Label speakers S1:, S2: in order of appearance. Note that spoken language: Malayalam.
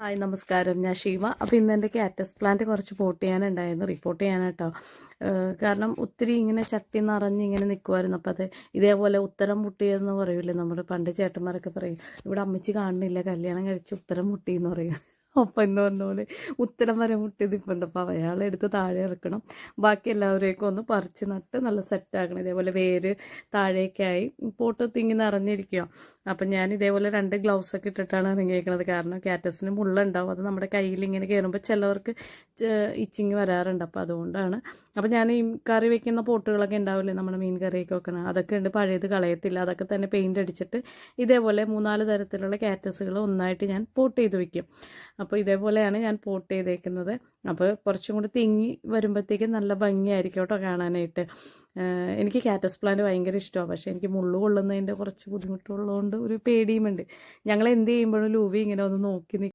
S1: ഹായ് നമസ്കാരം, ഞാൻ ഷീമ. അപ്പോൾ ഇന്ന് എൻ്റെ കാറ്റസ് പ്ലാന്റ് കുറച്ച് പോട്ട് ചെയ്യാനുണ്ടായിരുന്നു, റിപ്പോർട്ട് ചെയ്യാനാട്ടോ. കാരണം ഒത്തിരി ഇങ്ങനെ ചട്ടി നിറഞ്ഞ് ഇങ്ങനെ നിൽക്കുമായിരുന്നു. അപ്പോൾ അത് ഇതേപോലെ ഉത്തരം മുട്ടിയെന്ന് പറയൂലേ, നമ്മുടെ പണ്ട് ചേട്ടന്മാരൊക്കെ പറയും, ഇവിടെ അമ്മച്ചി കാണുന്നില്ല, കല്യാണം കഴിച്ച് ഉത്തരം മുട്ടിയെന്ന് പറയും. അപ്പം എന്ന് പറഞ്ഞ പോലെ ഉത്തരം വരെ മുട്ടി നിൽപ്പുണ്ട്. അപ്പോൾ അയാളെ എടുത്ത് താഴെ ഇറക്കണം, ബാക്കി എല്ലാവരെയൊക്കെ ഒന്ന് പറിച്ച് നട്ട് നല്ല സെറ്റാക്കണം. ഇതേപോലെ വേര് താഴേക്കായി പോട്ട് തിങ്ങി നിറഞ്ഞിരിക്കുക. അപ്പം ഞാൻ ഇതേപോലെ 2 ഗ്ലൗസൊക്കെ ഇട്ടിട്ടാണ് ഇറങ്ങിയേക്കുന്നത്. കാരണം കാറ്റസിന് മുള്ളുണ്ടാവും, അത് നമ്മുടെ കയ്യിൽ ഇങ്ങനെ കയറുമ്പോൾ ചിലവർക്ക് ഇച്ചിങ് വരാറുണ്ട്. അപ്പോൾ അതുകൊണ്ടാണ്. അപ്പോൾ ഞാൻ ഈ കറി വെക്കുന്ന പോട്ടുകളൊക്കെ ഉണ്ടാവില്ലേ, നമ്മുടെ മീൻ കറിയൊക്കെ വെക്കണം, അതൊക്കെ ഉണ്ട്, പഴയത് കളയത്തില്ല. അതൊക്കെ തന്നെ പെയിൻ്റ് അടിച്ചിട്ട് ഇതേപോലെ 3-4 തരത്തിലുള്ള കാറ്റസുകൾ ഒന്നായിട്ട് ഞാൻ പോട്ട് ചെയ്ത് വെക്കും. അപ്പോൾ ഇതേപോലെയാണ് ഞാൻ പോട്ട് ചെയ്തേക്കുന്നത്. അപ്പോൾ കുറച്ചും കൂടി തിങ്ങി വരുമ്പോഴത്തേക്കും നല്ല ഭംഗിയായിരിക്കും കേട്ടോ കാണാനായിട്ട്. എനിക്ക് കാറ്റസ് പ്ലാന്റ് ഭയങ്കര ഇഷ്ടമാണ്. പക്ഷേ എനിക്ക് മുള്ളു കൊള്ളുന്നതിൻ്റെ കുറച്ച് ബുദ്ധിമുട്ടുള്ളതുകൊണ്ട് ഒരു പേടിയുമുണ്ട്. ഞങ്ങൾ എന്ത് ചെയ്യുമ്പോഴും ലൂവി ഇങ്ങനെ ഒന്ന് നോക്കി